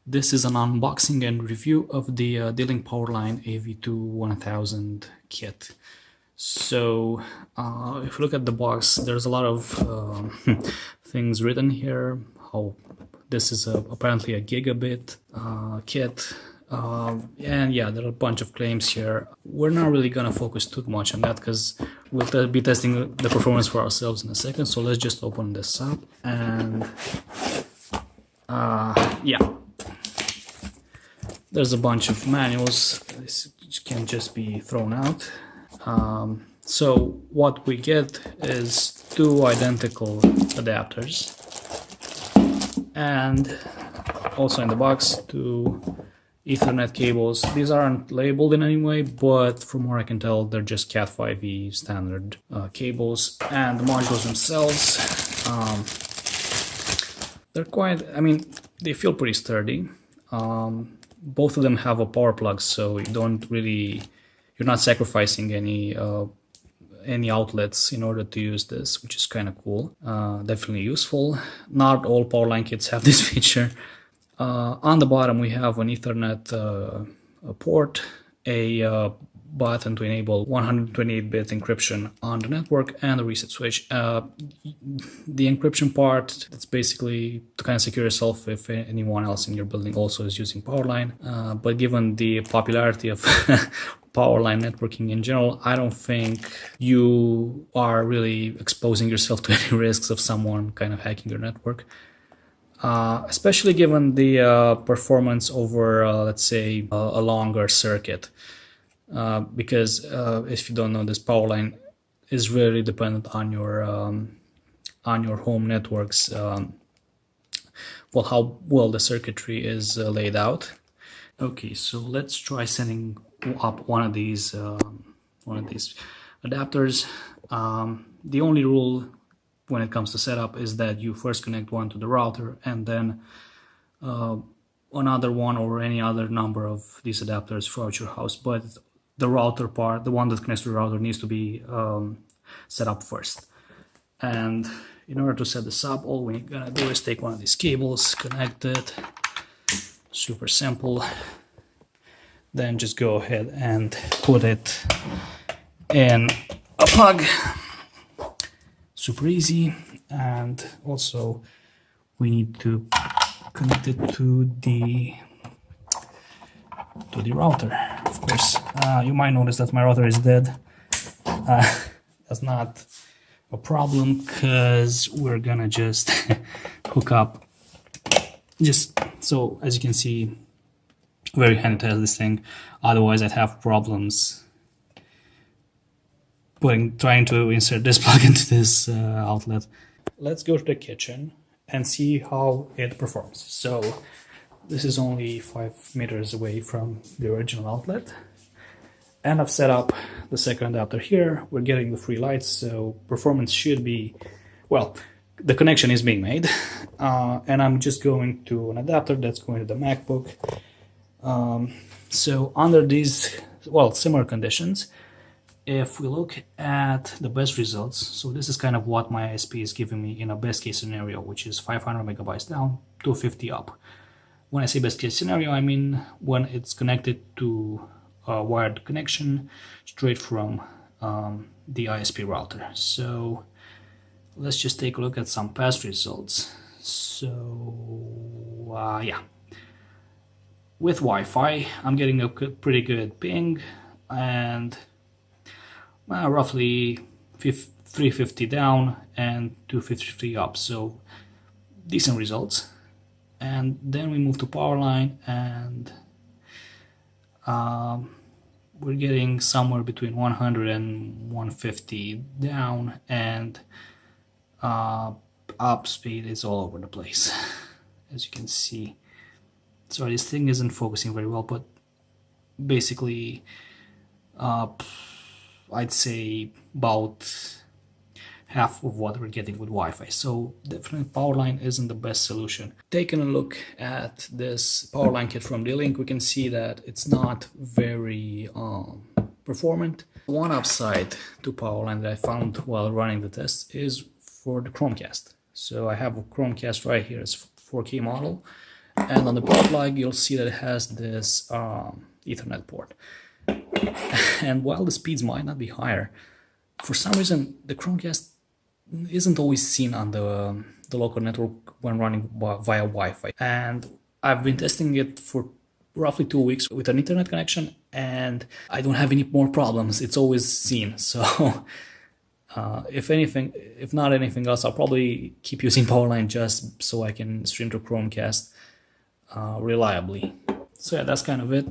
This is an unboxing and review of the D-Link powerline AV2 1000 kit. So if you look at the box, there's a lot of things written here. How this is apparently a gigabit kit. And yeah, there are a bunch of claims here. We're not really gonna focus too much on that because we'll be testing the performance for ourselves in a second. So let's just open this up and yeah. There's a bunch of manuals. This can just be thrown out. So what we get is two identical adapters, and also in the box two Ethernet cables. These aren't labeled in any way, but from what I can tell, they're just Cat 5e standard cables. And the modules themselves, they're quite, I mean, they feel pretty sturdy. Both of them have a power plug, so you're not sacrificing any outlets in order to use this, which is kind of cool. Definitely useful. Not all powerline kits have this feature. On the bottom we have an Ethernet port, a button to enable 128-bit encryption on the network, and a reset switch. The encryption part, that's basically to kind of secure yourself if anyone else in your building also is using powerline. But given the popularity of powerline networking in general, I don't think you are really exposing yourself to any risks of someone kind of hacking your network. Especially given the performance over, let's say, a longer circuit. Because if you don't know, this powerline is really dependent on your home networks. Well, how well the circuitry is laid out. Okay, so let's try setting up one of these adapters. The only rule when it comes to setup is that you first connect one to the router and then another one or any other number of these adapters throughout your house. But the router part, the one that connects to the router, needs to be set up first. And in order to set this up, all we're gonna do is take one of these cables, connect it. Super simple. Then just go ahead and put it in a plug. Super easy. And also we need to connect it to the router. Of course, you might notice that my router is dead. That's not a problem because we're gonna just hook up. Just so, as you can see, very handy to have this thing. Otherwise, I'd have problems trying to insert this plug into this outlet. Let's go to the kitchen and see how it performs. So this is only 5 meters away from the original outlet, and I've set up the second adapter here. We're getting the free lights, so performance should be, well, the connection is being made, and I'm just going to an adapter that's going to the MacBook. So under these, well, similar conditions, if we look at the best results, so this is kind of what my ISP is giving me in a best case scenario, which is 500 megabytes down, 250 up. When I say best case scenario, I mean when it's connected to a wired connection straight from the ISP router. So let's just take a look at some past results. So yeah, with Wi-Fi, I'm getting a pretty good ping and roughly 350 down and 253 up, so decent results. And then we move to powerline, and we're getting somewhere between 100 and 150 down, and up speed is all over the place, as you can see. Sorry, this thing isn't focusing very well, but basically I'd say about half of what we're getting with Wi-Fi. So definitely powerline isn't the best solution. Taking a look at this powerline kit from D-Link, we can see that it's not very performant. One upside to powerline that I found while running the test is for the Chromecast. So I have a Chromecast right here, it's 4K model, And on the power plug, you'll see that it has this Ethernet port. And while the speeds might not be higher, for some reason, the Chromecast isn't always seen on the local network when running via Wi-Fi. And I've been testing it for roughly 2 weeks with an Ethernet connection, and I don't have any more problems. It's always seen. So if not anything else, I'll probably keep using powerline just so I can stream to Chromecast reliably. So yeah, that's kind of it.